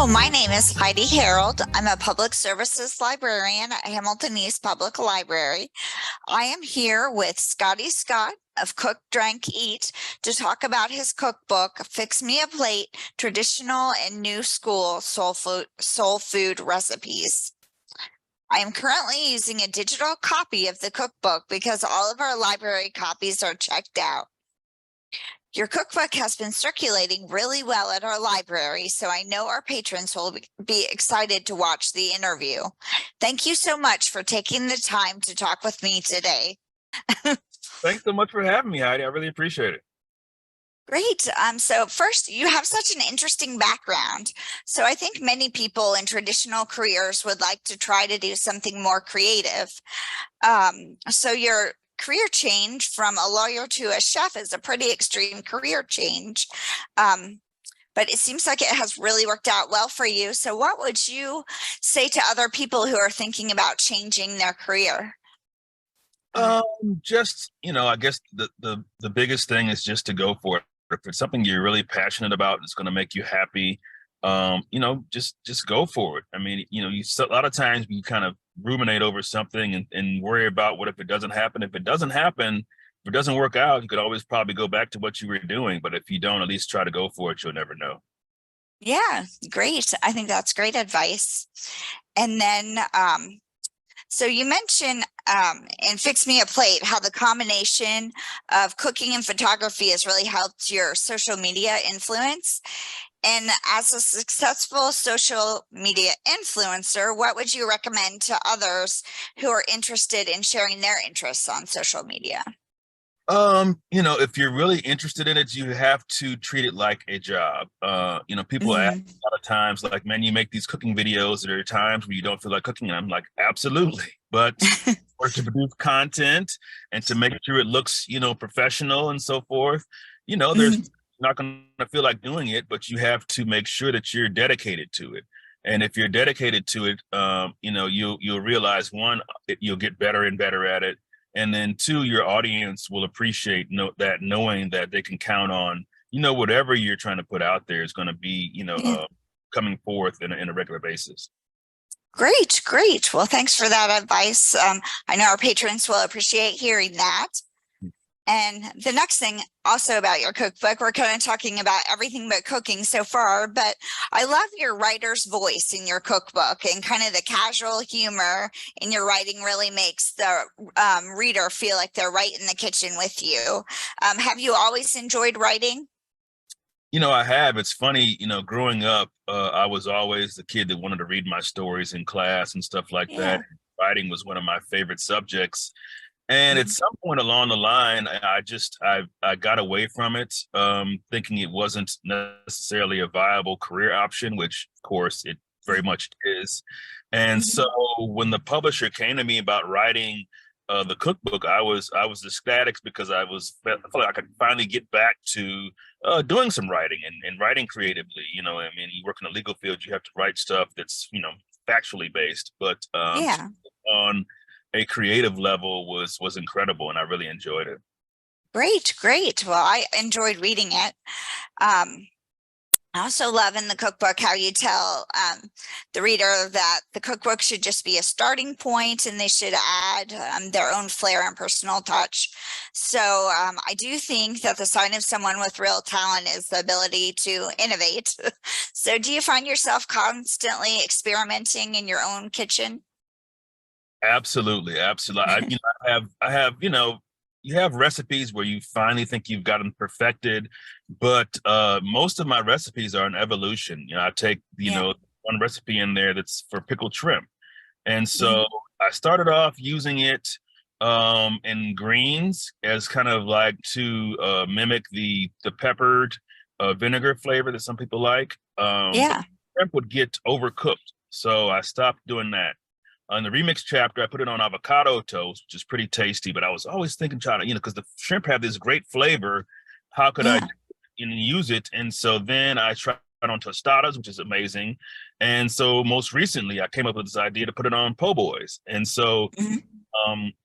Hello, my name is Heidi Harold. I'm a public services librarian at Hamilton East Public Library. I am here with Scotty Scott of Cook, Drank, Eat to talk about his cookbook, Fix Me a Plate, Traditional and New School Soul Food Recipes. I am currently using a digital copy of the cookbook because all of our library copies are checked out. Your cookbook has been circulating really well at our library, so I know our patrons will be excited to watch the interview. Thank you so much for taking the time to talk with me today. Thanks so much for having me, Heidi. I really appreciate it. Great. So first, you have such an interesting background. So I think many people in traditional careers would like to try to do something more creative. So your career change from a lawyer to a chef is a pretty extreme career change. But it seems like it has really worked out well for you. So what would you say to other people who are thinking about changing their career? Just, I guess the biggest thing is just to go for it. If it's something you're really passionate about, it's going to make you happy. Just go for it. I mean, a lot of times you kind of ruminate over something and worry about what if it doesn't happen. If it doesn't happen, if it doesn't work out, you could always probably go back to what you were doing. But if you don't, at least try to go for it. You'll never know. Yeah, great. I think that's great advice. And then, so you mentioned in Fix Me a Plate how the combination of cooking and photography has really helped your social media influence. And as a successful social media influencer, what would you recommend to others who are interested in sharing their interests on social media? If you're really interested in it, you have to treat it like a job. People ask a lot of times, like, man, you make these cooking videos. There are times where you don't feel like cooking. And I'm like, absolutely. But or to produce content and to make sure it looks, professional and so forth, there's not going to feel like doing it, but you have to make sure that you're dedicated to it. And if you're dedicated to it, you'll realize, one, you'll get better and better at it. And then two, your audience will appreciate that, knowing that they can count on, whatever you're trying to put out there is going to be, coming forth in a regular basis. Great, great. Well, thanks for that advice. I know our patrons will appreciate hearing that. And the next thing also about your cookbook, we're kind of talking about everything but cooking so far, but I love your writer's voice in your cookbook, and kind of the casual humor in your writing really makes the reader feel like they're right in the kitchen with you. Have you always enjoyed writing? I have. It's funny, growing up, I was always the kid that wanted to read my stories in class and stuff like that. Writing was one of my favorite subjects. And at some point along the line, I got away from it, thinking it wasn't necessarily a viable career option, which of course it very much is. And so when the publisher came to me about writing the cookbook, I was ecstatic because I felt like I could finally get back to doing some writing and writing creatively. I mean, you work in the legal field, you have to write stuff that's factually based, but on a creative level was incredible, and I really enjoyed it. Great, great. Well, I enjoyed reading it. I also love in the cookbook how you tell the reader that the cookbook should just be a starting point and they should add their own flair and personal touch. So I do think that the sign of someone with real talent is the ability to innovate. So do you find yourself constantly experimenting in your own kitchen? Absolutely. I have, you have recipes where you finally think you've got them perfected, but most of my recipes are an evolution. I take, one recipe in there that's for pickled shrimp. And so I started off using it in greens as kind of like to mimic the peppered vinegar flavor that some people like. But shrimp would get overcooked. So I stopped doing that. On the remix chapter, I put it on avocado toast, which is pretty tasty, but I was always thinking, trying to, because the shrimp have this great flavor, how could I use it? And so then I tried on tostadas, which is amazing. And so most recently, I came up with this idea to put it on po' boys. And so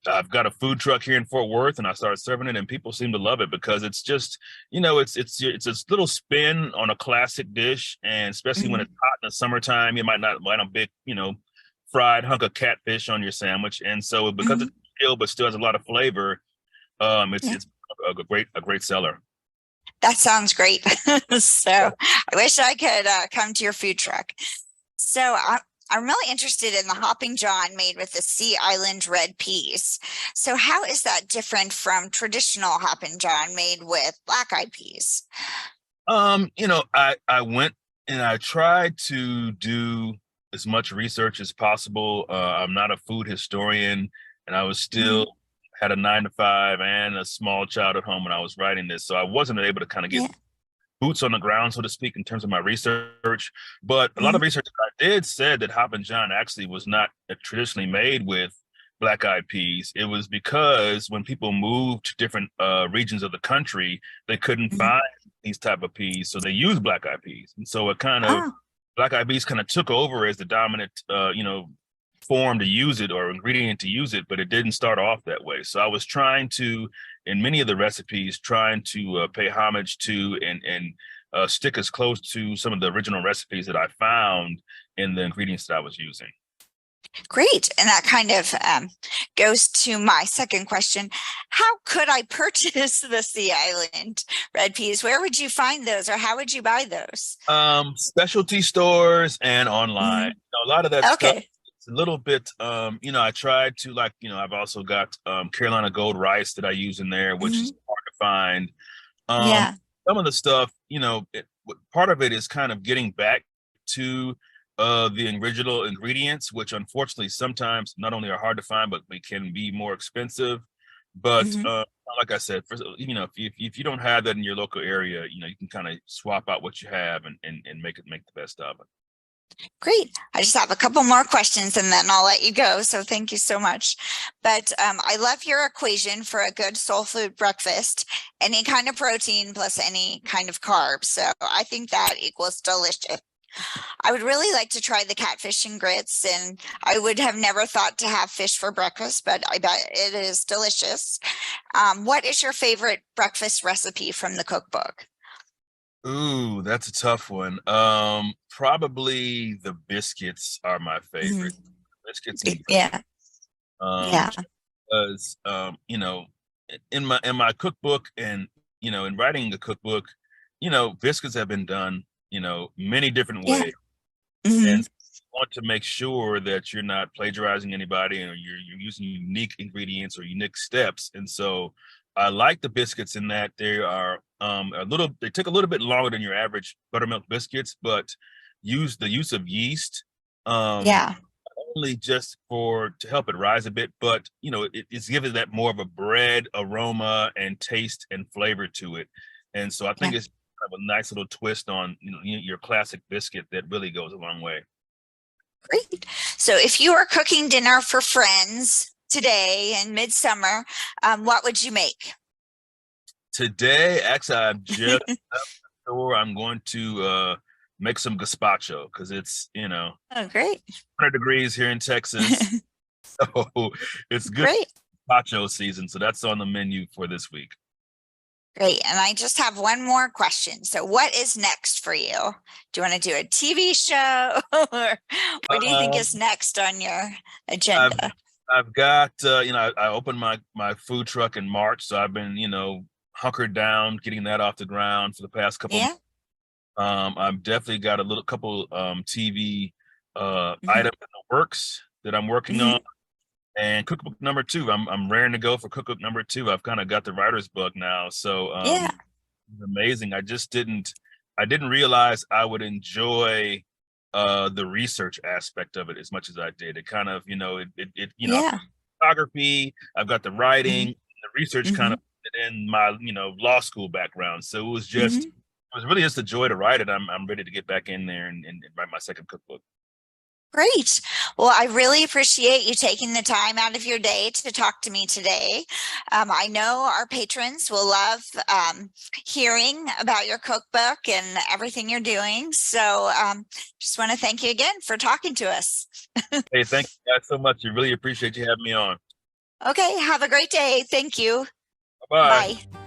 I've got a food truck here in Fort Worth, and I started serving it, and people seem to love it because it's just, it's a little spin on a classic dish, and especially when it's hot in the summertime, you might not want a big, fried hunk of catfish on your sandwich. And so because it's chill but still has a lot of flavor, it's a great seller. That sounds great. So I wish I could come to your food truck. So I'm really interested in the Hopping John made with the Sea Island red peas. So how is that different from traditional Hopping John made with black-eyed peas? I went and I tried to do as much research as possible. I'm not a food historian, and I was still had a 9 to 5 and a small child at home when I was writing this. So I wasn't able to kind of get boots on the ground, so to speak, in terms of my research. But a lot of research that I did said that Hoppin' John actually was not traditionally made with black-eyed peas. It was because when people moved to different regions of the country, they couldn't find these type of peas, so they used black-eyed peas. And so it kind of black-eyed peas kind of took over as the dominant, form to use it or ingredient to use it, but it didn't start off that way. So I was trying to, in many of the recipes, trying to pay homage to and stick as close to some of the original recipes that I found in the ingredients that I was using. Great. And that kind of goes to my second question. How could I purchase the Sea Island red peas? Where would you find those, or how would you buy those? Specialty stores and online. A lot of that stuff. It's a little bit, I tried to I've also got Carolina Gold rice that I use in there, which is hard to find. Some of the stuff, part of it is kind of getting back to the original ingredients, which unfortunately sometimes not only are hard to find, but they can be more expensive. But like I said, if you don't have that in your local area, you can kind of swap out what you have and make the best of it. Great. I just have a couple more questions and then I'll let you go. So thank you so much. But I love your equation for a good soul food breakfast, any kind of protein plus any kind of carbs. So I think that equals delicious. I would really like to try the catfish and grits, and I would have never thought to have fish for breakfast, but I bet it is delicious. What is your favorite breakfast recipe from the cookbook? Ooh, that's a tough one. Probably the biscuits are my favorite. Biscuits and because in my cookbook and in writing the cookbook, biscuits have been done many different ways, and you want to make sure that you're not plagiarizing anybody and you're using unique ingredients or unique steps. And so I like the biscuits in that they are they take a little bit longer than your average buttermilk biscuits, but use of yeast only just to help it rise a bit, but it's giving that more of a bread aroma and taste and flavor to it. And so I think it's kind of a nice little twist on your classic biscuit that really goes a long way. Great. So if you were cooking dinner for friends today in midsummer, what would you make? Today, actually, I'm just sure I'm going to make some gazpacho because it's great 100 degrees here in Texas, so it's good gazpacho season. So that's on the menu for this week. Great. And I just have one more question. So what is next for you? Do you want to do a TV show or what do you think is next on your agenda? I've got, I opened my food truck in March. So I've been, hunkered down, getting that off the ground for the past couple months. I've definitely got a couple TV items in the works that I'm working on. And cookbook number 2, I'm raring to go for cookbook number 2. I've kind of got the writer's bug now, so it's amazing. I didn't realize I would enjoy the research aspect of it as much as I did. It kind of, photography. I've got the writing, the research kind of in my law school background. So it was really just a joy to write it. I'm ready to get back in there and write my second cookbook. Great. Well, I really appreciate you taking the time out of your day to talk to me today. I know our patrons will love hearing about your cookbook and everything you're doing. So just want to thank you again for talking to us. Hey, thank you guys so much. I really appreciate you having me on. Okay, have a great day. Thank you. Bye bye. Bye.